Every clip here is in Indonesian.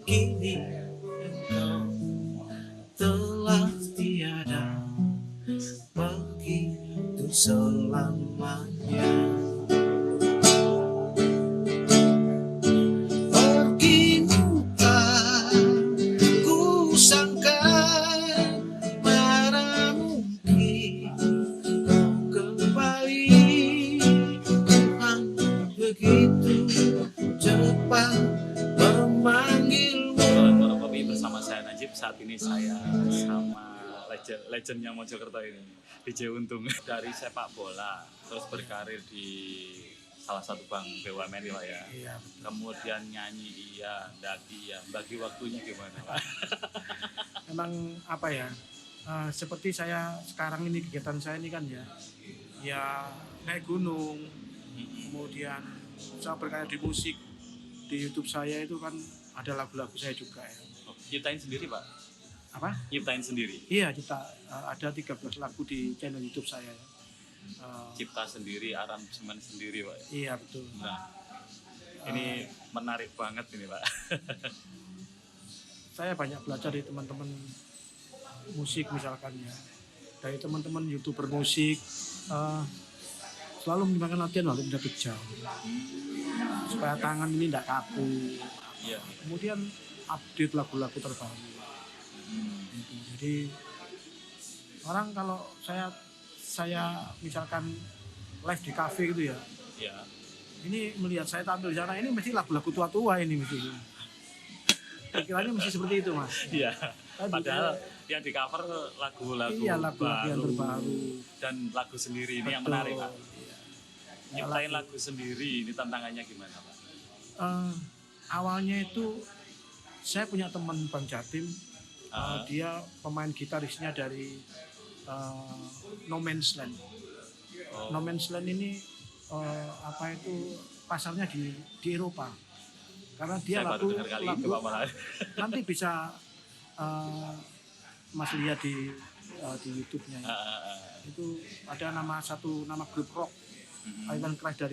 kini engkau telah tiada, begitu selamanya. Pergimu tak kusangka, mana mungkin kau kembali. Tuhan begitu cepat memanggilmu. Kalau Kopi bersama saya Najib, saat ini saya sama legendnya Mojokerto ini, DJ Untung. Dari sepak bola terus berkarir di salah satu bank BUMN ya Pak ya. Iya, betul. Kemudian nyanyi iya, daki iya, bagi waktunya gimana Pak? Memang apa ya, seperti saya sekarang ini, kegiatan saya ini kan ya naik gunung, kemudian saya berkarya di musik, di YouTube saya itu kan ada lagu-lagu saya juga ya. Oh, nyiptain sendiri Pak? Apa? Nyiptain sendiri? Iya, ada 13 lagu di channel YouTube saya ya. Cipta sendiri, aransemen sendiri Pak? Iya, betul. Nah, ini menarik banget ini Pak. Saya banyak belajar dari teman-teman musik misalkan ya, dari teman-teman YouTuber musik, selalu menggunakan latihan walaupun tidak kejam, supaya tangan ini tidak kaku. Iya. Kemudian update lagu-lagu terbaru. Gitu. Jadi orang kalau saya misalkan live di cafe gitu ya, Iya. ini melihat saya tampil di sana, ini mesti lagu-lagu tua-tua ini mesti. Pikirannya mesti seperti itu Mas. Iya. Kan Padahal yang di cover lagu-lagu iya, lagu-lagu yang baru terbaru dan lagu sendiri ini yang Betul. menarik Pak. Iya. Nyiptain lagu sendiri ini tantangannya gimana Pak? Awalnya itu saya punya teman Bang Jatim, dia pemain gitarisnya dari No Man's Land. No Man's Land ini pasarnya di Eropa, karena dia Saya baru dengar kali ini Pak malah. nanti bisa Mas lihat di YouTube-nya ya. Itu ada nama grup rock Island Crash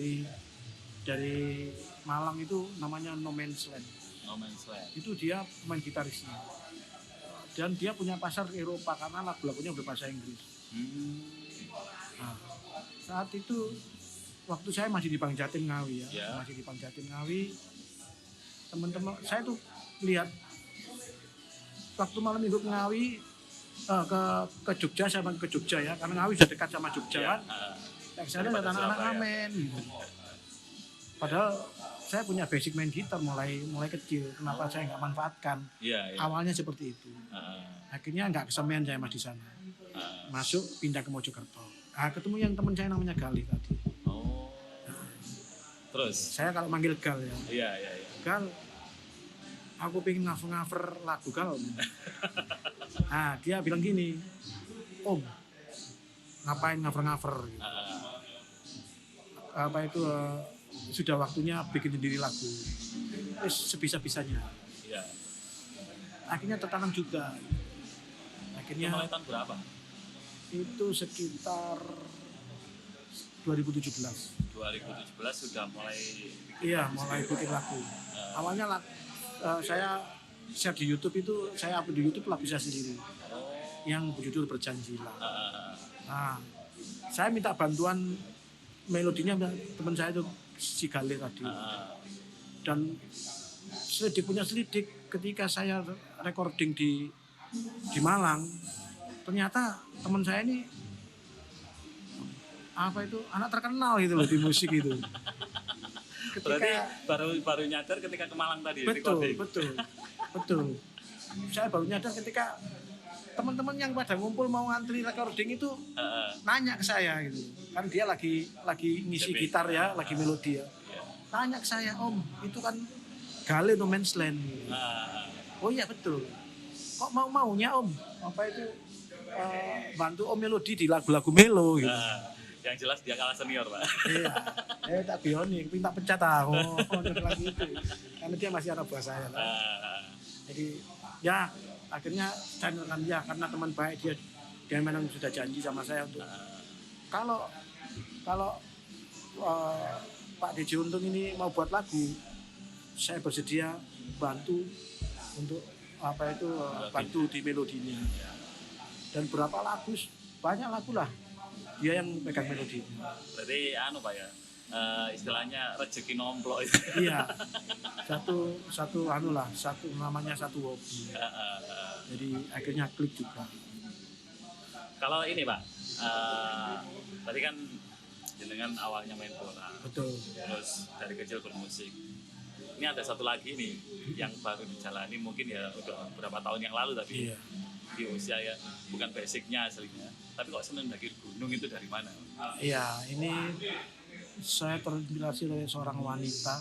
dari Malang, itu namanya No Man's Land. No Man's Land. Itu dia pemain gitarisnya, dan dia punya pasar di Eropa karena lagu-lagunya berbahasa Inggris. Nah, saat itu waktu saya masih di Bang Jatim Ngawi ya, masih di Bang Jatim Ngawi, teman-teman saya tuh lihat waktu malam minggu ke Ngawi, ke Jogja, saya ke Jogja ya, karena Ngawi sudah dekat sama Jogja kan. Yang saya lihat anak-anak ngamen gitu. Padahal saya punya basic main gitar mulai kecil, kenapa saya nggak manfaatkan? Awalnya seperti itu. Akhirnya nggak kesampaian saya Mas di sana. Masuk pindah ke Mojokerto. Ketemu yang teman saya namanya Gali tadi. Terus saya kalau manggil Gal ya. Iya. Gal, aku pengen cover lagu Gal. Dia bilang gini, Om, ngapain cover? Gitu. Sudah waktunya bikin sendiri lagu. Sebisa-bisanya. Iya. Akhirnya tertanam juga. Akhirnya mulai tahun berapa? Itu sekitar 2017 sudah mulai bikin lagu. Awalnya saya share di YouTube, itu saya upload di YouTube lagu saya sendiri yang berjudul Berjanjilah. Saya minta bantuan melodinya teman saya itu si Gale tadi, dan selidik ketika saya recording di Malang, ternyata teman saya ini anak terkenal gitu loh di musik itu. Berarti baru nyadar ketika ke Malang tadi. Betul. Saya baru nyadar ketika teman-teman yang pada ngumpul mau ngantri recording itu nanya ke saya gitu. Kan dia lagi ngisi gitar ya, lagi melodi ya. Tanya ke saya, Om, itu kan Gale No Man's Land. Oh iya betul. Kok maunya Om? Bantu Om melodi di lagu-lagu melo gitu. Yang jelas dia kalah senior Pak. Iya. Tak bioni, minta pecat aku. Lagi itu. Karena dia masih anak buah saya. Jadi ya akhirnya saya menentukan ya, karena teman baik dia memang sudah janji sama saya untuk kalau Pak DJ Untung ini mau buat lagu, saya bersedia bantu untuk apa itu bantu di melodinya. Dan berapa lagu, banyak lagu lah dia yang pegang melodinya. Berarti anu Pak ya, istilahnya rezeki nomplok itu. Iya, satu anu lah, namanya satu hobi. Jadi akhirnya klik juga. Kalau ini Pak, tadi kan jenengan awalnya main bola, Betul. terus dari kecil bermusik. Ini ada satu lagi nih yang baru dijalani, mungkin ya udah beberapa tahun yang lalu, tapi Iya. di usia ya bukan basicnya aslinya. Tapi kok seneng mendaki gunung itu dari mana? Iya, ini saya terinspirasi dari seorang wanita.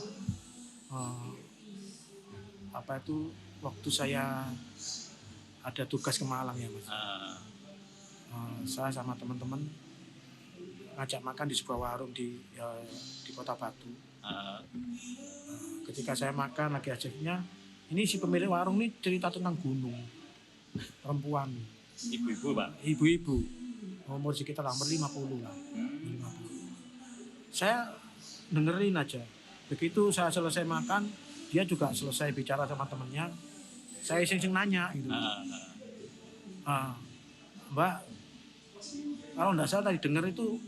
Apa itu waktu saya ada tugas ke Malang ya Mas. Saya sama teman-teman ngajak makan di sebuah warung di Kota Batu. Ketika saya makan lagi ajaknya, ini si pemilik warung ini cerita tentang gunung, perempuan, Ibu-ibu Pak? ibu-ibu, umur sekitar hampir 50 lah. 50. Saya dengerin aja. Begitu saya selesai makan, dia juga selesai bicara sama temennya. Saya iseng-iseng nanya gitu. Mbak, kalau nggak salah tadi denger itu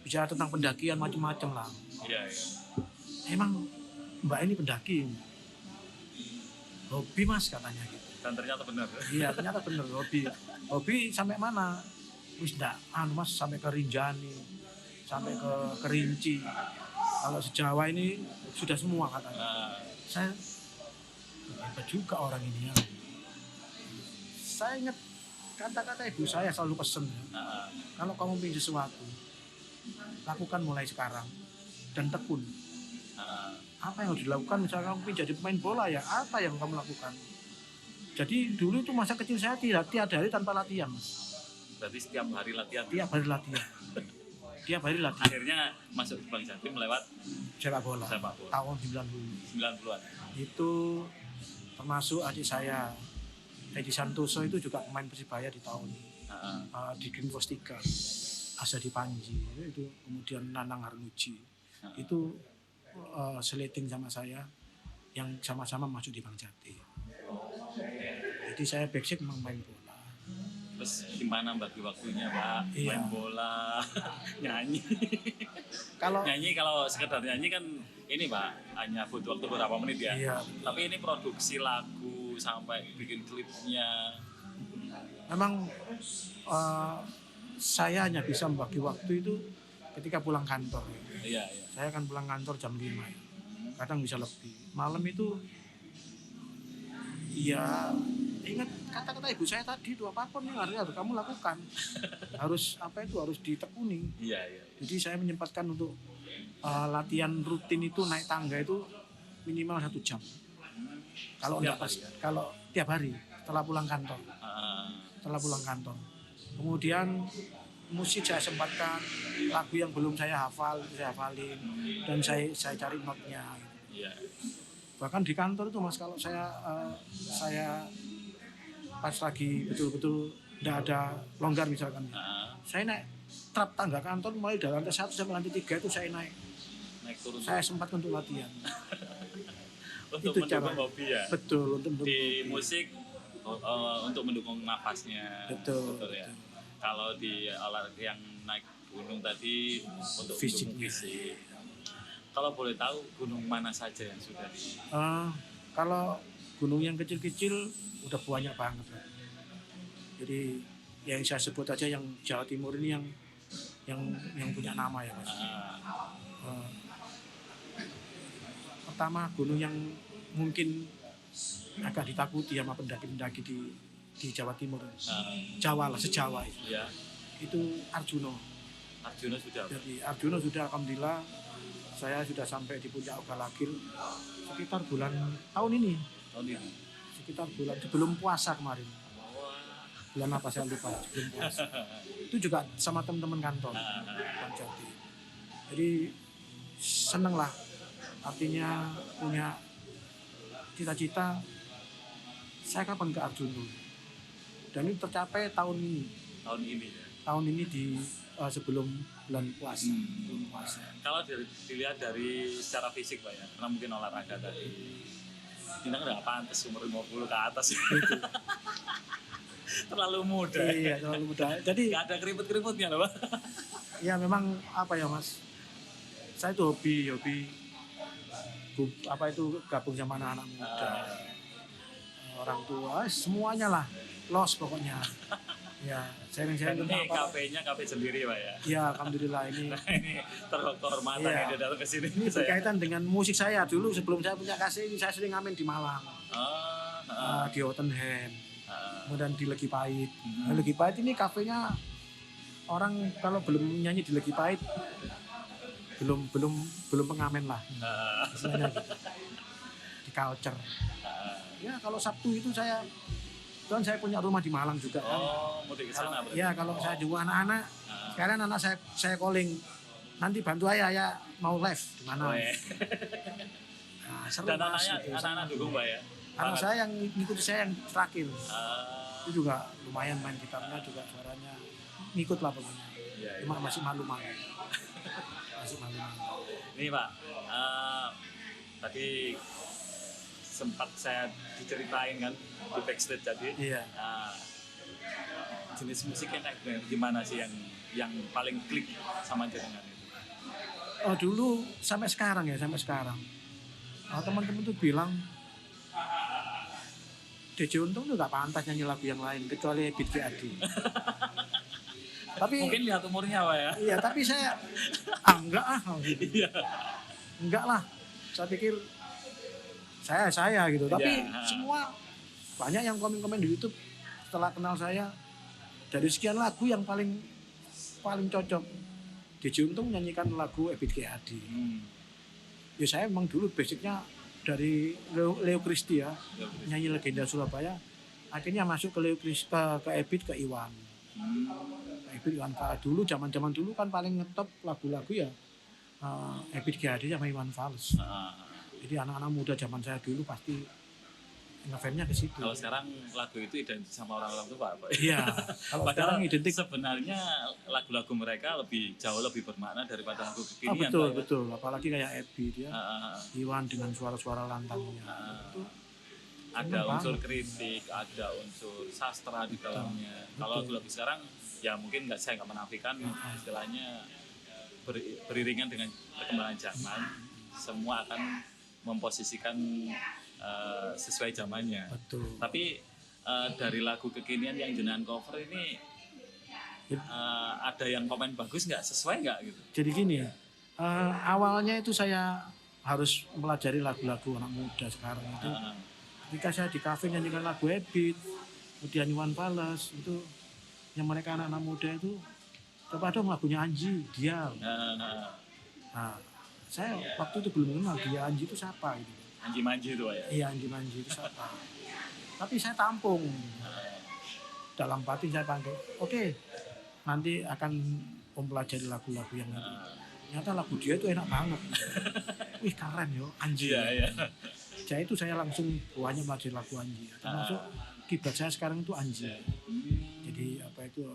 bicara tentang pendakian macam-macam lah. Iya. Emang Mbak ini pendaki? Hobi Mas katanya gitu. Dan ternyata benar. Iya ternyata bener hobi. Hobi sampai mana? Wis ndak, Mas sampai ke Rinjani, sampai ke Kerinci. Kalau sejawa ini sudah semua katanya. Saya hebat juga orang ini ya. Saya ingat kata-kata ibu saya selalu pesen ya. Kalau kamu ingin sesuatu, lakukan mulai sekarang dan tekun. Apa yang harus dilakukan? Misalnya kamu ingin jadi pemain bola ya, apa yang kamu lakukan? Jadi dulu itu masa kecil saya tiada hari tanpa latihan. Berarti setiap hari latihan? Tiap hari latihan. Tiap hari latihan. Akhirnya masuk di Bank Jatim lewat sepak bola. Tahun 90-an. Itu termasuk adik saya Edi Santoso itu juga pemain Persibaya di tahun di Green Force 3. Asadi Panji itu, kemudian Nanang Harmuji. Itu seleting sama saya yang sama-sama masuk di Bank Jatim. Jadi saya basic memang main bola. Terus gimana bagi waktunya Pak? Iya. Main bola, nyanyi. Kalau sekedar nyanyi kan ini Pak, hanya butuh waktu beberapa menit ya. Iya. Tapi ini produksi lagu sampai bikin klipnya. Memang saya hanya bisa membagi waktu itu ketika pulang kantor. Iya. Saya akan pulang kantor jam 5 ya. Kadang bisa lebih. Malam itu ya ingat kata-kata ibu saya tadi itu apapun yang harus kamu lakukan. Harus ditekuni. Iya. Jadi saya menyempatkan untuk latihan rutin itu naik tangga itu minimal 1 jam. Kalau tiap hari setelah pulang kantor. Kemudian musik saya sempatkan, lagu yang belum saya hafal itu saya hafalin dan saya cari notnya. Iya. Bahkan di kantor itu Mas, kalau saya pas lagi betul-betul tidak ada longgar misalkan, saya naik trap tangga kantor mulai dari lantai 1 sampai lantai 3 itu saya naik turun. Saya sempat untuk latihan. Untuk itu mendukung cara hobi ya. Betul, untuk mendukung di hobi. musik untuk mendukung nafasnya. Betul ya. Kalau di olahraga yang naik gunung tadi untuk mendukung fisik. Kalau boleh tahu gunung mana saja yang sudah di? Kalau gunung yang kecil-kecil udah banyak banget. Jadi yang saya sebut aja yang Jawa Timur ini yang punya nama ya Mas. Pertama gunung yang mungkin agak ditakuti sama pendaki-pendaki di Jawa Timur. Jawa lah, sejawa itu. Ya. Itu Arjuno. Arjuno sudah. Jadi Arjuno sudah, alhamdulillah saya sudah sampai di puncak Ogalagil sekitar bulan tahun ini. Sekitar bulan sebelum puasa kemarin. Bulan apa saya lupa, sebelum puasa. Itu juga sama teman-teman kantor Bang Jati. Jadi seneng lah, artinya punya cita-cita saya kapan ke Arjuno, dan itu tercapai tahun ini Ya. Tahun ini di sebelum bulan puasa. Belum puasa. Kalau dilihat dari secara fisik Pak ya, karena mungkin olahraga tadi, Ini nggak pantas umur 50 ke atas. Terlalu muda. Iya, terlalu muda. Jadi Nggak ada keriput-keriputnya loh, Pak. ya memang apa ya Mas, saya itu hobi apa itu gabung sama anak-anak muda, orang tua, semuanya lah, los pokoknya. Ya, Dan sharing-sharing ini tentang apa. kafenya kafe sendiri, Pak ya. Ya, alhamdulillah ini Nah, ini kehormatan Iya. yang dia datang ke sini. ini berkaitan dengan musik saya. Dulu sebelum saya punya kasih ini saya sering ngamen di Malang, di Tottenham, kemudian di Legi Pahit. Nah, Legi Pahit ini kafenya orang kalau belum nyanyi di Legi Pahit belum pengamen lah, istilahnya gitu. Di culture. Ya kalau Sabtu itu kan saya punya rumah di Malang juga kan. Mudik ke sana berarti. Ya kalau saya jemput anak-anak, sekarang anak saya calling, nanti bantu ya mau live di mana. Oh, iya. Nah, seru Dan Mas, gitu. anak-anak dukung, Pak ya. Anak saya yang ngikuti saya yang terakhir, Ah, itu juga lumayan main gitarnya juga suaranya ngikut lah pokoknya. iya, iya. Cuma masih malu-malu. Masih malu-malu. Ini Pak, tadi sempat saya diceritain kan di backstage tadi. Iya. Jenis musik yang kayak gimana sih yang paling klik sama jenengan itu? Oh dulu sampai sekarang. Teman-teman tuh bilang DJ Untung tuh gak pantas nyanyi lagu yang lain kecuali Ebit GAD. Tapi Mungkin lihat umurnya, Pak ya. iya, tapi saya enggak Iya. enggak lah. Saya pikir saya gitu. Tapi Iya. semua banyak yang komen-komen di YouTube setelah kenal saya, dari sekian lagu yang paling cocok DJ Untung nyanyikan lagu Ebit GAD. Ya saya memang dulu basicnya dari Leo Christie ya, nyanyi legenda Surabaya, akhirnya masuk ke Leo Christie, ke Ebit, ke Iwan. Ebit Iwan Fals dulu, zaman dulu kan paling ngetop lagu-lagu ya Ebit GAD sama Iwan Fals. Jadi anak-anak muda zaman saya dulu pasti ngefansnya ke situ. Kalau sekarang lagu itu identik sama orang-orang tua, Pak. Iya, kalau sekarang Padahal identik. sebenarnya lagu-lagu mereka jauh lebih bermakna daripada lagu kekinian. Betul, Pak, ya. betul. Apalagi kayak Ebit ya, Ah, Iwan dengan suara-suara lantangnya. Itu ada seneng unsur banget. kritik, ada unsur sastra di dalamnya. Kalau Betul. lagu sekarang ya mungkin saya nggak menafikan istilahnya beriringan dengan perkembangan zaman, semua akan memposisikan sesuai zamannya. Betul. Tapi dari lagu kekinian yang jenengan cover ini ada yang komen bagus nggak, sesuai nggak gitu? Jadi gini, awalnya itu saya harus pelajari lagu-lagu anak muda sekarang itu. Ketika saya di kafe nyanyikan lagu Ebit, kemudian Iwan Fals, itu yang mereka anak-anak muda itu, coba dong lagunya Anji, dia. Nah, saya waktu itu belum kenal dia Anji itu siapa gitu. Anji Manji itu ya. Iya, Anji Manji itu siapa. Tapi saya tampung. Dalam batin saya panggil, oke, nanti akan mempelajari lagu-lagu yang itu. Ternyata lagu dia itu enak banget. Wih keren yo, Anji. Iya. Jadi itu saya langsung hanya belajar lagu Anji. Termasuk kiblat saya sekarang itu Anji. Jadi apa itu,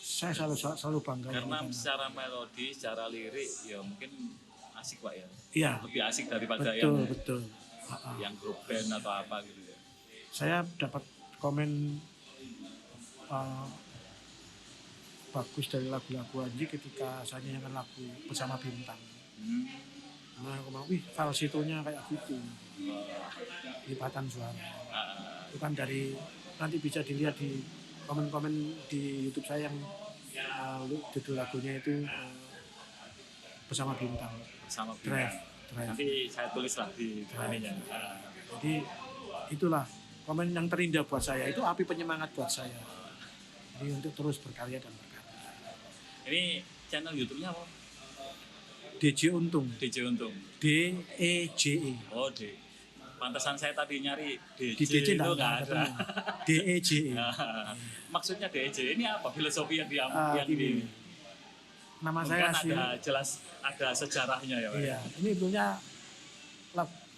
saya selalu bangga. Karena secara melodi, secara lirik ya mungkin asik, Pak ya. Iya. Lebih asik daripada Betul. yang grup band atau apa gitu ya. Saya dapat komen bagus dari lagu-lagu Anji ketika saya nyanyikan lagu Bersama Bintang. Nah, aku bilang, wih falsetonya kayak gitu, lipatan suara. Itu kan dari, nanti bisa dilihat di komen-komen di YouTube saya yang judul lagunya itu Bersama Bintang. Sama Drive. Nanti saya tulis lah di ininya. Jadi itulah komen yang terindah buat saya, itu api penyemangat buat saya. Jadi untuk terus berkarya dan berkarya. Ini channel YouTube-nya apa? DJ Untung. DJ Untung. DEJE. Oh, pantesan saya tadi nyari Di DJ DJ itu nggak ada. DEJE. Maksudnya DJ ini apa? Filosofi yang Gini. Nama saya mungkin asli. ada jelas ada sejarahnya ya, Pak. Iya, ini sebetulnya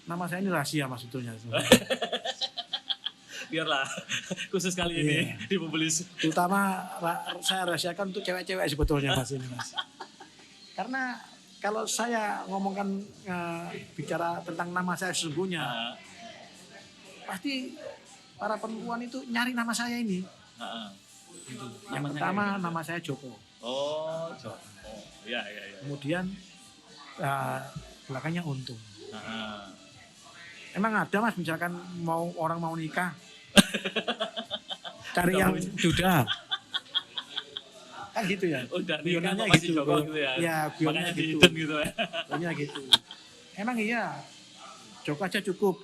nama saya ini rahasia mas sebetulnya. Biarlah khusus kali ini Iya. dipublis. Terutama saya rahasiakan untuk cewek-cewek sebetulnya mas ini mas. Karena kalau saya ngomongkan bicara tentang nama saya sesungguhnya, Heeh, pasti para perempuan itu nyari nama saya ini. heeh. Gitu. Yang Namanya pertama kayak gitu. nama saya Joko. Oh, Joko. Iya, iya, iya. Kemudian belakangnya Untung. Heeh. Emang ada Mas misalkan orang mau nikah cari Udah yang punya. duda. Kan gitu ya. Udah nikah Guyonannya kok masih gitu. Joko gitu ya. Ya, Makanya guyonannya gitu. dihidden gitu ya. Guyonannya gitu. Emang iya. Joko aja cukup.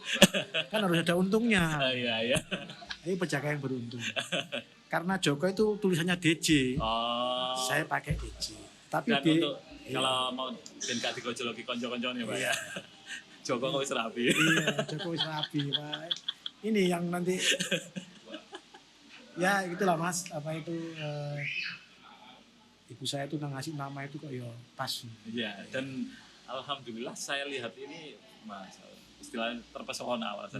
Kan harus ada untungnya. Iya, iya. Ini penjaga yang beruntung. Karena Joko itu tulisannya DJ. Oh. Saya pakai DJ. Tapi Dan di untuk kalau mau ben gak digojologi konco-koncone Pak ya. Joko kok wis rapi. iya, Joko wis rapi, Pak. Ini yang nanti ya itulah Mas, apa itu ibu saya itu ngasih nama itu kok ya pas. Iya, dan alhamdulillah saya lihat ini Mas istilahnya terpesona Mas.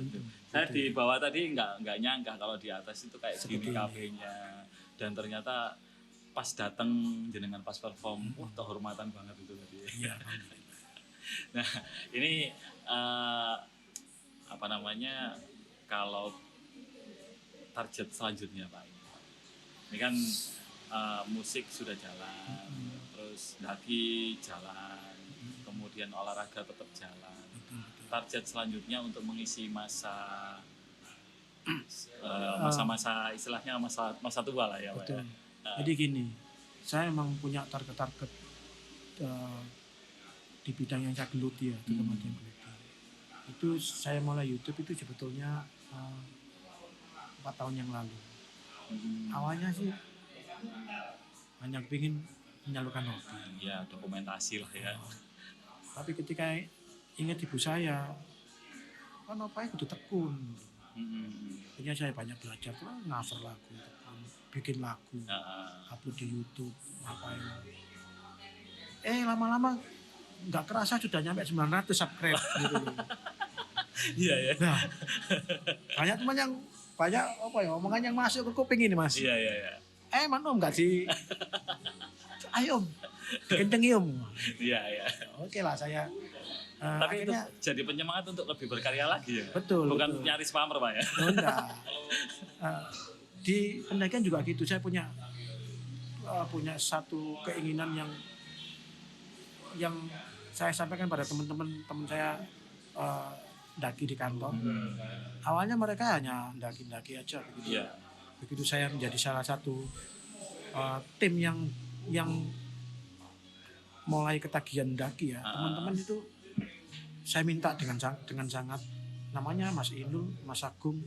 Saya di bawah tadi nggak nyangka kalau di atas itu kayak Seperti gini ini. kafenya, dan ternyata pas datang jenengan pas perform, wah kehormatan banget itu tadi. Iya. Nah ini apa namanya, kalau target selanjutnya Pak, ini kan musik sudah jalan, terus daki jalan, kemudian olahraga tetap jalan. Target selanjutnya untuk mengisi masa-masa istilahnya masa tua lah ya Pak. Betul. Ya. Jadi gini, saya emang punya target-target di bidang yang saya geluti ya, di tempat yang geluti. Itu saya mulai YouTube itu sebetulnya 4 tahun yang lalu. Awalnya sih hanya ingin menyalurkan hobi. Ya dokumentasi lah ya. Tapi ketika ingat ibu saya, kan apa itu tekun. Akhirnya saya banyak belajar, cover lagu, tekun, bikin lagu, upload di YouTube, ngapain. Lama-lama nggak kerasa sudah nyampe 900 subscribe gitu. Iya ya. Nah, banyak teman yang banyak apa ya omongan yang masuk ke kuping ini Mas. Iya iya iya. Man Om nggak sih? Ayo Om, kencengin Om. Iya iya. Oke lah saya. Tapi akhirnya, itu jadi penyemangat untuk lebih berkarya lagi ya. Betul. Bukan betul. nyari spammer Pak ya. Enggak. Di pendakian juga gitu. Saya punya satu keinginan yang saya sampaikan pada teman-teman saya daki di kantor. Awalnya mereka hanya daki-daki aja begitu. Iya. Begitu saya menjadi salah satu tim yang mulai ketagihan daki ya, teman-teman itu saya minta dengan sangat, namanya Mas Inul, Mas Agung,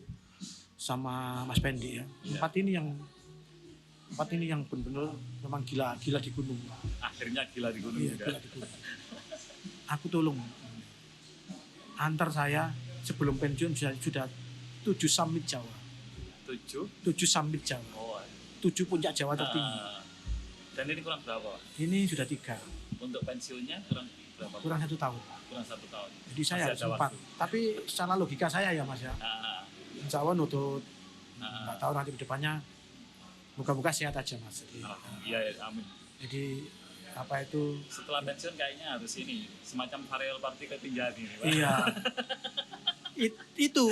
sama Mas Pendi ya. Empat ini yang benar-benar memang gila di gunung. Akhirnya gila di gunung Iya, juga. gila di gunung. Aku tolong antar saya sebelum pensiun sudah 7 summit Jawa. 7 summit Jawa. Oh. 7 puncak Jawa tertinggi. Dan ini kurang berapa Pak? Ini sudah 3. Untuk pensiunnya kurang berapa? Kurang 1 tahun. Kurang 1 tahun. Jadi saya Masih harus ada 4. waktu. Tapi secara logika saya ya Mas ya. Insya Allah nutut. Nggak tahu nanti ke depannya. Moga-moga sehat aja Mas. Jadi, Iya ya, amin. jadi apa itu? Setelah pensiun kayaknya harus ini semacam farewell party ke Tinjani nih Pak. Iya. Itu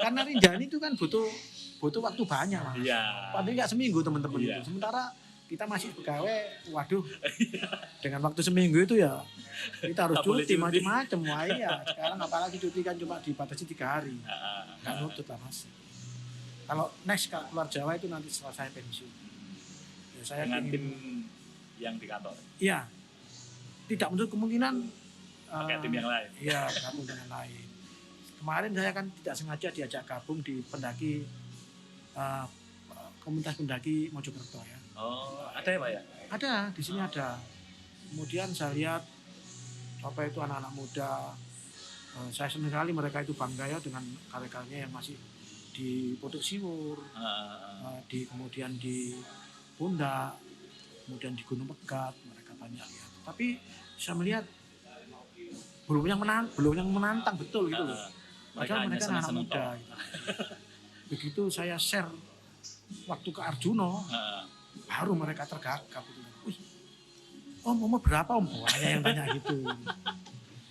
karena Rinjani itu kan butuh waktu banyak Mas. Iya. Paling nggak seminggu teman-teman Iya. itu. Sementara kita masih pegawai, waduh, dengan waktu seminggu itu ya kita harus Tak boleh cuti cuti. macam-macam. Wah iya, sekarang apalagi cuti kan cuma dibatasi 3 hari, nggak nutut lah Mas. Kalau next keluar Jawa itu nanti setelah saya pensiun. Ya, saya Dengan ingin, tim yang di kantor. iya, tidak menutup kemungkinan. Pakai tim yang lain. Iya, gabung dengan lain. Kemarin saya kan tidak sengaja diajak gabung di pendaki komunitas pendaki Mojokerto ya. Oh, ada ya Pak ya? Ada, di sini ada. Kemudian saya lihat apa itu anak-anak muda. Saya senang sekali mereka itu bangga ya dengan karya-karyanya yang masih di Potok Siwur, kemudian di Pundak, kemudian di Gunung Pegat, mereka banyak ya. Tapi saya melihat belum yang menantang betul gitu loh. Padahal mereka anak muda. Gitu. Begitu saya share waktu ke Arjuno, baru mereka tergagap gitu. Wih, umur berapa om? Banyak yang tanya gitu.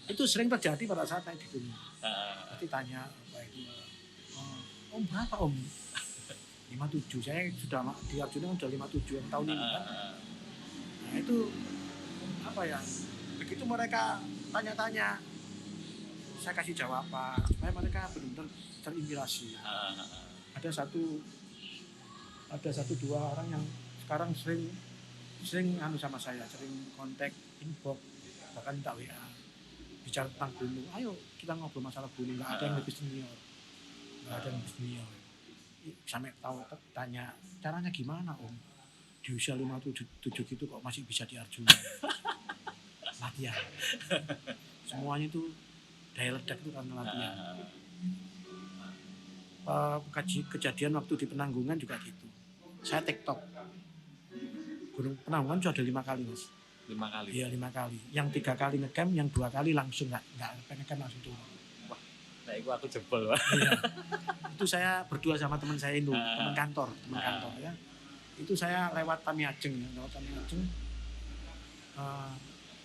Itu sering terjadi pada saat naik di gunung. Pasti tanya apa itu, om berapa om? 57, saya sudah di Arjuna sudah 57 yang tahun ini kan. Nah itu apa ya, begitu mereka tanya-tanya, saya kasih jawaban supaya mereka benar-benar terinspirasi. Ada satu dua orang yang sekarang sering sama saya, sering kontak, inbox, bahkan minta WA, bicara tentang gunung. Ayo kita ngobrol masalah gunung. Nggak ada yang lebih senior, sampai tahu tanya caranya gimana om, di usia 57 gitu kok masih bisa di Arjuna. Latihan, semuanya itu daya ledak itu karena latihan. Kejadian waktu di Penanggungan juga gitu, saya TikTok Gunung Penanggungan sudah ada 5 kali mas. 5 kali? Iya 5 kali, yang 3 kali ngecamp, yang 2 kali langsung nggak ngecamp langsung turun. Nah itu aku jebol Pak. Iya. Itu saya berdua sama teman saya itu, teman kantor ya. Itu saya lewat Tamiajeng ya,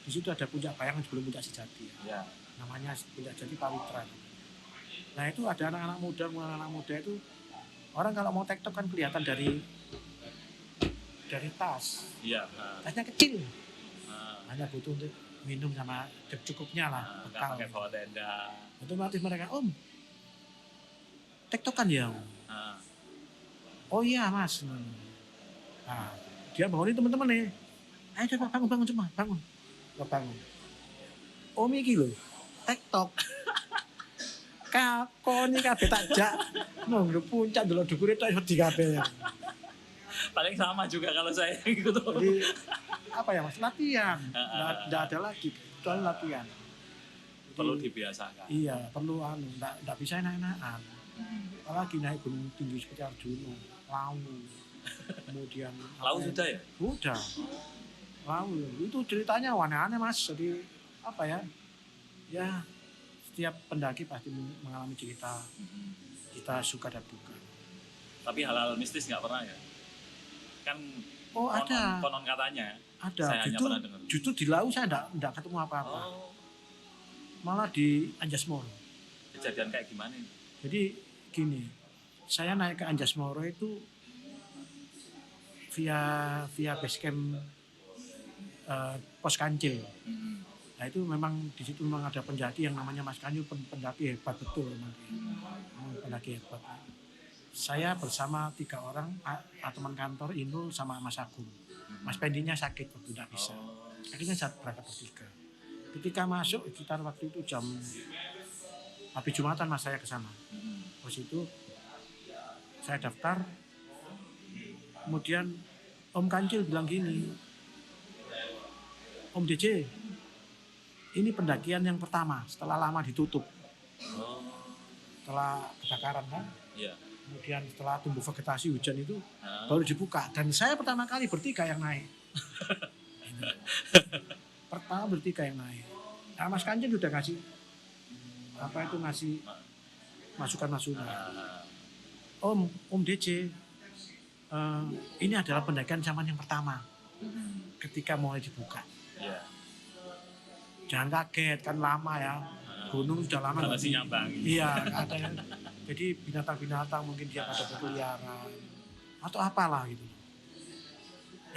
di situ ada puncak Bayangan sebelum puncak Sejati ya. Namanya puncak Sejati Pawitra. Nah itu ada anak-anak muda itu, orang kalau mau TikTok kan kelihatan dari tas. Iya. Tasnya kecil. Hanya butuh untuk minum sama cukupnya lah. Nggak pakai bawa tenda. Otomatis mereka, om, TikTokan ya om. Oh iya mas. Nah, dia bangunin teman-teman nih. Ayo coba bangun semua, bangun. Om iki lho, TikTok. Kakoni kabeh tak jak. Nang puncak delok dukure tok wedi kabeh. Paling sama juga kalau saya gitu. Jadi apa ya mas, latihan. Nggak ada lagi, kecuali latihan. Jadi, perlu dibiasakan. Iya, perlu nggak bisa enak-enakan. Apalagi naik gunung tinggi seperti Arjuna, Lawu. Kemudian Lawu sudah ya? Sudah. Lawu itu ceritanya aneh-aneh mas. Jadi apa ya? Ya setiap pendaki pasti mengalami cerita suka dan duka. Tapi hal-hal mistis nggak pernah ya? Kan ada. Konon katanya. Ada. Saya hanya pernah dengar. Justru di Lawu saya enggak ketemu apa-apa. Malah di Anjasmoro. Kejadian kayak gimana ini? Jadi gini, saya naik ke Anjasmoro itu via base camp Pos Kancil. Nah itu memang di situ memang ada pendaki yang namanya Mas Kancil, pendaki hebat betul memang pendaki hebat. Saya bersama 3 orang, teman kantor, Inul sama Mas Agung. Mas Pendinya sakit waktu tidak bisa. Akhirnya saya berangkat bertiga. Ketika masuk sekitar waktu itu jam habis Jumatan mas saya ke sana. Pas itu saya daftar. Kemudian Om Kancil bilang gini, Om DJ, ini pendakian yang pertama setelah lama ditutup. Setelah kebakaran kan. Iya. Kemudian setelah tumbuh vegetasi hujan itu baru dibuka. Dan saya pertama kali bertiga yang naik. Pertama bertiga yang naik. Nah, Mas Kancil udah ngasih masukan. Om DJ, ini adalah pendakian zaman yang pertama. Ketika mulai dibuka. Jangan kaget kan lama ya. Gunung sudah lama masih nyambang. Iya, nggak ada yang. Jadi binatang-binatang mungkin dia ada berkeliaran atau apalah gitu.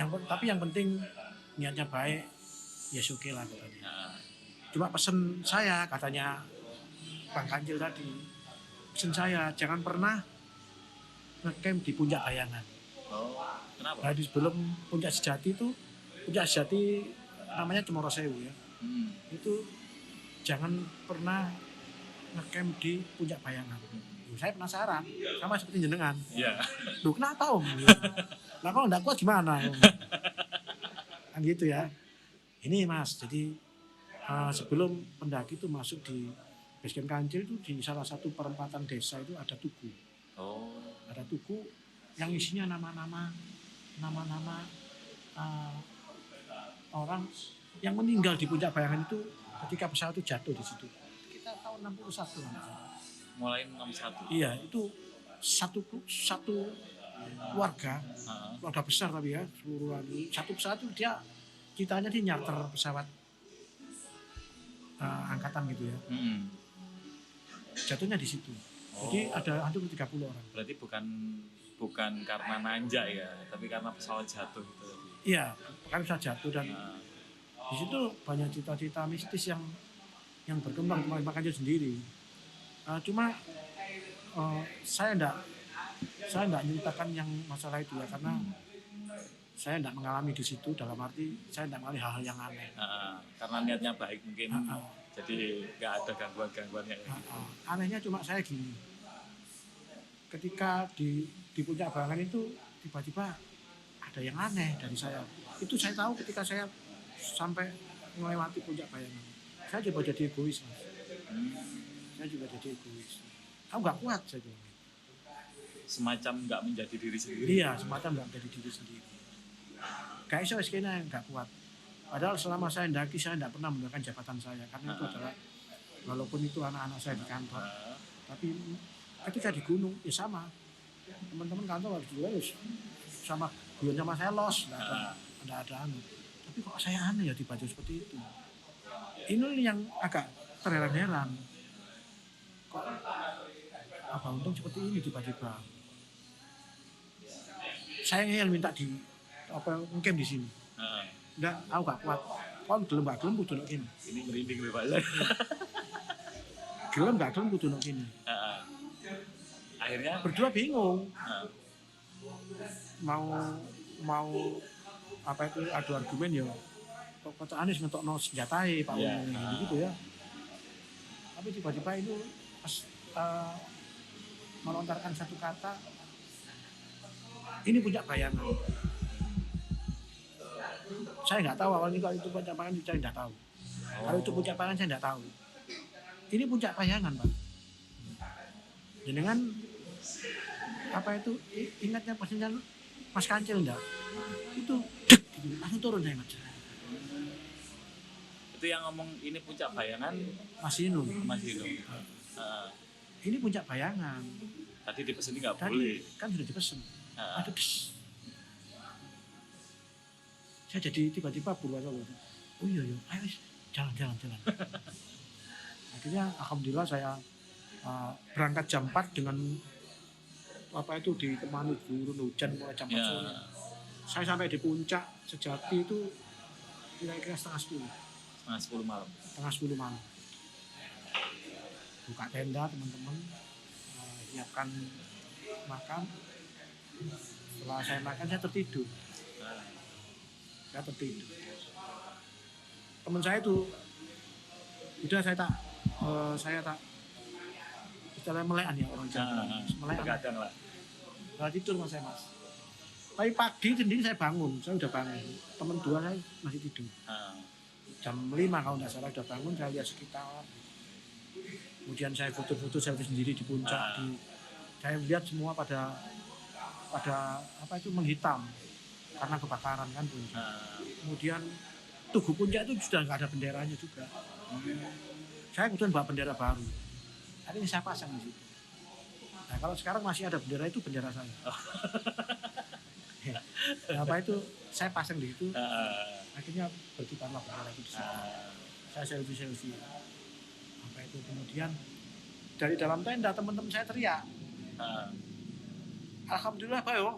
Tapi yang penting niatnya baik, ya oke lah katanya. Cuma pesen saya katanya Bang Kancil tadi, pesen saya jangan pernah ngecamp di Puncak Bayangan. Kenapa? Nah, sebelum Puncak Sejati itu, Puncak Sejati namanya Cemoro Sewu ya. Itu jangan pernah ngecamp di Puncak Bayangan. Saya penasaran, sama seperti jenengan. Iya. Loh kenapa om? Nah kalau enggak kuat gimana? Kan gitu ya. Ini mas, jadi sebelum pendaki itu masuk di base camp Kancil itu di salah satu perempatan desa itu ada tugu. Ada tugu yang isinya nama-nama orang yang meninggal di Puncak Bayangan itu ketika pesawat itu jatuh di situ. Kita tahun 61. Mulai 61. Iya, itu satu keluarga besar tapi ya, seluruhan satu pesawat itu dia Kitanya di nyarter pesawat angkatan gitu ya. Jatuhnya di situ. Jadi ada hampir 30 orang. Berarti bukan karena nanjak ya, tapi karena pesawat jatuh gitu. Iya, kan bisa jatuh dan di situ banyak cita-cita mistis yang berkembang makanya sendiri. Cuma saya enggak menceritakan yang masalah itu ya karena saya enggak mengalami di situ, dalam arti saya enggak mengalami hal-hal yang aneh. Karena niatnya baik mungkin. Jadi nggak ada gangguan-gangguannya. Anehnya cuma saya gini, ketika di puncak Bayangan itu tiba-tiba ada yang aneh dari saya. Itu saya tahu ketika saya sampai melewati puncak Bayangan. Saya juga jadi egois, Mas. Saya juga jadi egois. Aku nggak kuat saya bilang. Semacam nggak menjadi diri sendiri. Iya, semacam nggak menjadi diri sendiri. Kayak saya kayaknya nggak kuat. Padahal selama saya mendaki saya tidak pernah menggunakan jabatan saya karena itu adalah walaupun itu anak-anak saya di kantor, tapi ketika di gunung ya sama teman-teman kantor harus juga sama guyon sama saya los, tidak ada anu. Tapi kok saya aneh ya dibaca seperti itu. Ini yang agak terheran-heran. Kok apa untung seperti ini tiba-tiba. Saya yang minta di mungkin di sini. Enggak, aku gak kuat. Kon gelem gak gelem kudu nek kene. Ini merinding lho Pak. Gelem gak gelem kudu nek kene. Akhirnya berdua bingung. Mau apa itu adu argumen ya. Kok Anies ngetokno senjatae Pak gitu ya. Tapi tiba-tiba itu pas melontarkan satu kata ini puncak Bayangan. Saya nggak tahu awalnya kalau itu puncak Bayangan saya nggak tahu. Kalau itu puncak Bayangan saya nggak tahu. Ini puncak Bayangan Pak. Jenengan apa itu ingatnya pastinya Mas Kancil enggak? Itu langsung turun saya Mas. Itu yang ngomong ini puncak Bayangan Mas Inung. Ini puncak Bayangan. Tadi dipesan nggak boleh. Kan sudah dipesan. Aduh saya jadi tiba-tiba berwasa oh iya ayo jalan akhirnya alhamdulillah saya berangkat jam 4 dengan apa itu ditemani gurun hujan mulai jam 4 sore. Saya sampai di puncak sejati itu kira-kira setengah 10 malam buka tenda teman-teman, siapkan makan. Setelah saya makan saya tertidur. Teman saya itu udah saya tak istilahnya melekan ya orang Jawa. Begadang lah. Tidur mas. Tapi pagi sendiri saya bangun, saya udah bangun. Teman dua saya masih tidur. Jam 5 kalau nggak salah udah bangun, saya lihat sekitar. Kemudian saya foto-foto selfie sendiri di puncak. Saya lihat semua pada apa itu menghitam karena kebakaran kan puncak. Kemudian Tugu Puncak itu sudah nggak ada benderanya juga. Saya kemudian bawa bendera baru. Hari ini saya pasang di situ. Nah kalau sekarang masih ada bendera itu bendera saya. Apa itu saya pasang di situ. Akhirnya berkibarlah bendera itu di situ. Saya selfie. Apa itu kemudian dari dalam tenda teman-teman saya teriak. Alhamdulillah Pak yo.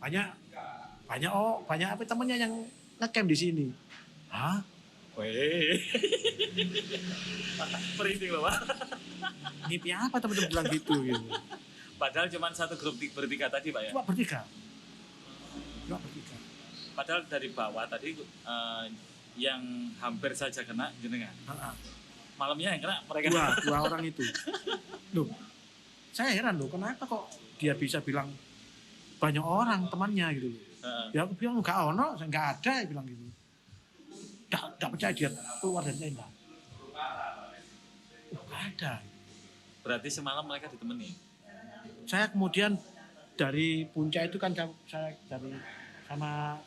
Banyak apa temannya yang ngecamp di sini. Hah? Weh. Merinding loh Pak. Ngipi apa teman-teman bilang gitu. Padahal cuma satu grup bertiga tadi Pak ya? Cuma bertiga. Padahal dari bawah tadi yang hampir saja kena jenengan. Malamnya yang kena mereka. Dua orang itu. Loh, saya heran loh kenapa kok dia bisa bilang banyak orang temannya gitu loh. Ya aku bilang enggak ono, enggak ada, dia bilang gitu. Enggak percaya dia keluar dari tenda. Enggak ada. Berarti semalam mereka ditemani. Saya kemudian dari puncak itu kan saya dari sama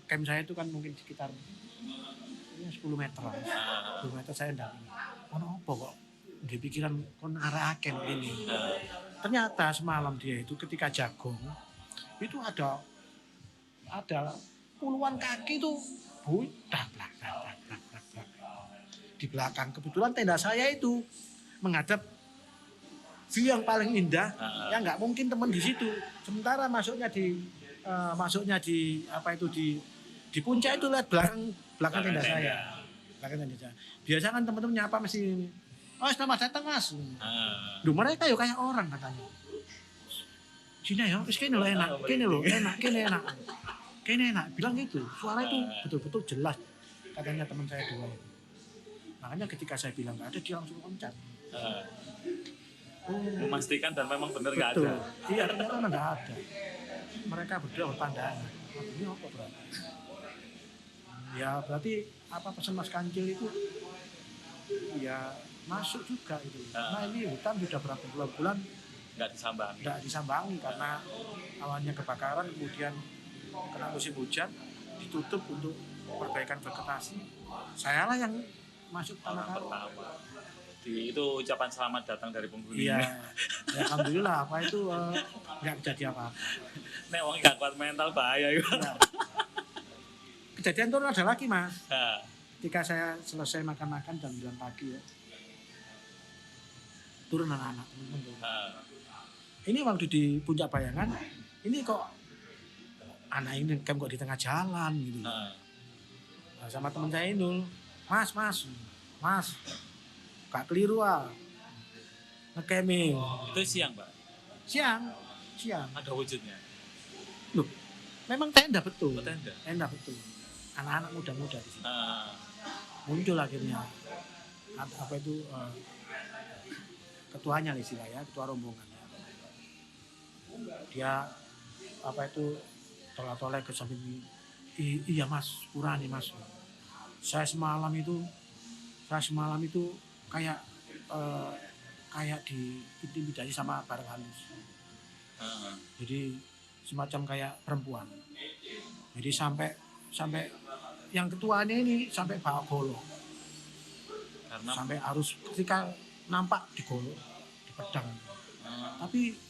camp saya itu kan mungkin sekitar 10 meter lah. 10 meter saya enggak. Ono apa kok? Di pikiran kon arah aken ini. Ternyata semalam dia itu ketika jagong itu ada puluhan kaki tuh budak di belakang. Kebetulan tenda saya itu menghadap view yang paling indah, ya nggak mungkin teman di situ. Sementara masuknya di apa itu di puncak itu lihat belakang tenda saya. Belakang tenda saya. Biasa kan teman-teman nyapa masih, oh selamat datang mas. Duh mereka yuk kayak orang katanya. Sini ya, kini lo enak, kini enak. Bilang gitu, suara itu betul-betul jelas. Katanya teman saya dua. Makanya ketika saya bilang nggak ada, dia langsung loncat. Memastikan dan memang benar nggak Betul. ada. Iya ternyata nggak ada. Mereka berdua berpandangan. Ini apa berarti? Ya berarti apa pesan Mas Kancil itu? Ya masuk juga itu. Karena ini hutan sudah berapa bulan Nggak disambangi karena awalnya kebakaran, kemudian kena musim hujan, ditutup untuk perbaikan vegetasi. Saya lah yang masuk Orang pertama. Itu ucapan selamat datang dari penghuni. Iya, ya, alhamdulillah apa itu nggak jadi apa-apa. Nek wong gak kuat mental bahaya itu. Ya. Kejadian itu ada lagi mas. Ketika saya selesai makan-makan jam 9 pagi ya, turun anak-anak teman-teman. Ini waktu di Puncak Bayangan, ini kok anak ini kok di tengah jalan gitu. Nah, sama teman saya Inul, mas, gak keliru ngekeming. Itu siang Pak? Siang. Ada wujudnya? Loh, memang tenda betul. Tenda betul. Anak-anak muda-muda di sini. Muncul akhirnya apa itu ketuanya istilahnya, ketua rombongan. Dia apa itu tolak-tolak ke samping, iya mas, Purani mas. Saya semalam itu kayak diintimidasi sama barang halus. Jadi semacam kayak perempuan. Jadi sampai yang ketuanya ini sampai bawa golok. Karena sampai harus ketika nampak digolok, dipedang. Tapi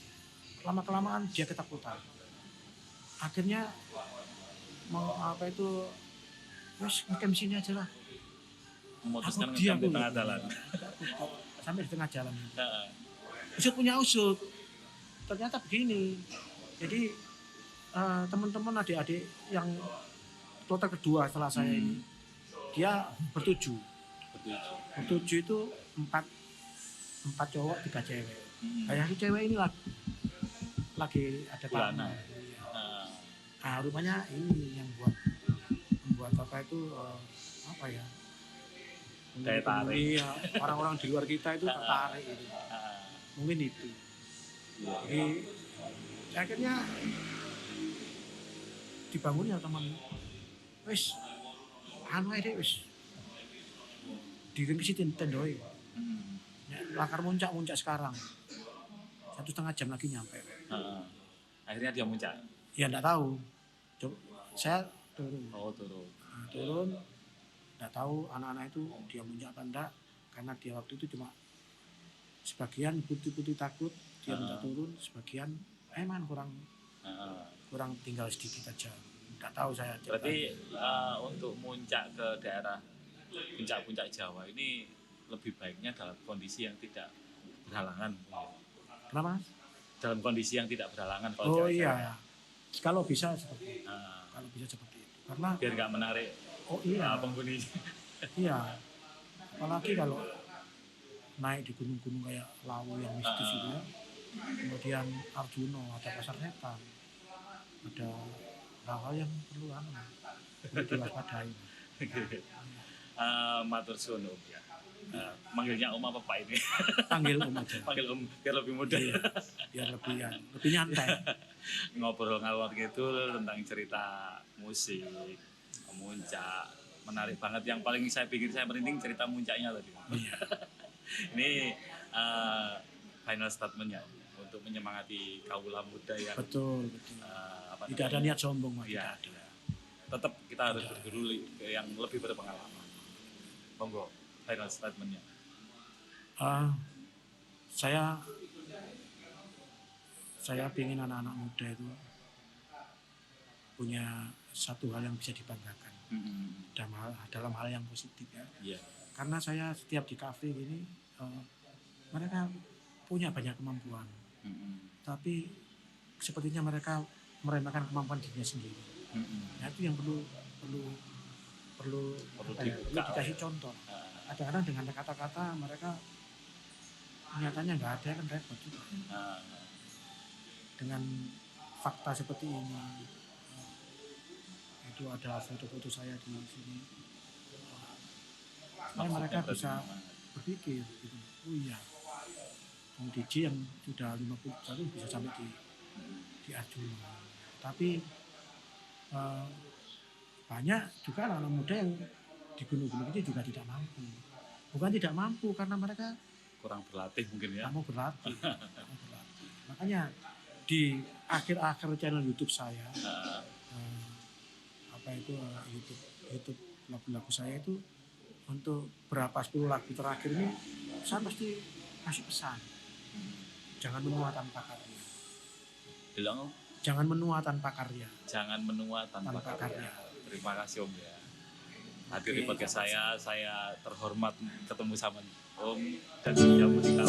lama-kelamaan dia ketakutan. Akhirnya mau apa itu, wes ngecamp sini aja lah. Memutuskan ngecamp di tengah jalan. Sampai di tengah jalan. Usut punya usut. Ternyata begini. Jadi teman-teman adik-adik yang kloter kedua setelah saya ini, dia bertujuh itu empat cowok 3 cewek. Kayak si cewek ini lagi ada tamu. Nah, rupanya ini yang membuat apa itu apa ya? Daya tarik. Iya, orang-orang di luar kita itu tertarik gitu. Mungkin itu. Jadi akhirnya dibangun ya teman. Wis wis diringkisi tendoi. Lakar muncak sekarang. 1,5 jam lagi nyampe. Akhirnya dia muncak? Ya enggak tahu. Saya turun. Turun. Enggak tahu anak-anak itu dia muncak apa enggak. Karena dia waktu itu cuma sebagian putih-putih takut. Dia minta turun. Sebagian emang kurang tinggal sedikit aja. Enggak tahu saya. Berarti untuk muncak ke daerah puncak-puncak Jawa ini lebih baiknya dalam kondisi yang tidak berhalangan. Kenapa? Dalam kondisi yang tidak berhalangan. Oh iya. Kalau bisa seperti itu. Karena biar nggak menarik penghuni. Iya. Apalagi kalau naik di gunung-gunung kayak Lawu yang mistis itu ya. Kemudian Arjuno, ada pasar setan. Ada hal-hal yang perlu diwaspadai. Matur suwun Om ya. Manggilnya Om apa Pak ini? Panggil Om aja. Panggil Om biar lebih mudah. Iya, biar lebih nyantai. Ngobrol ngalor ngidul tentang cerita musik, muncak, menarik banget. Yang paling saya pikir saya merinding cerita muncaknya tadi. Iya. Ini final statementnya untuk menyemangati kaula muda yang betul. Tidak ada niat sombong, Mas. Ya, tidak ada. Tetap kita harus berguru ke yang lebih berpengalaman. Monggo, final statementnya. Saya ingin anak-anak muda itu punya satu hal yang bisa dibanggakan dalam hal yang positif ya. Iya. Karena saya setiap di kafe gini, mereka punya banyak kemampuan, tapi sepertinya mereka meremehkan kemampuan dirinya sendiri. Nah, itu yang perlu dikasih contoh. Kadang-kadang dengan kata-kata mereka nyatanya nggak ada, kan repot juga. Dengan fakta seperti ini, itu ada foto-foto saya di sini. Mereka bisa berpikir gitu. Oh iya, DJ yang sudah 51 bisa sampai di Arjuna. Tapi banyak juga anak muda yang di gunung-gunung itu juga tidak mampu. Bukan tidak mampu, karena mereka kurang berlatih mungkin ya. Mau berlatih. Makanya di akhir-akhir channel YouTube saya, YouTube lagu-lagu saya itu, untuk berapa 10 lagu terakhir ini saya pasti kasih pesan, jangan menua tanpa karya. Bilang jangan menua tanpa karya. Jangan menua tanpa karya. Terima kasih Om ya. Hadir di podcast saya terhormat ketemu sama Om dan yang menikah.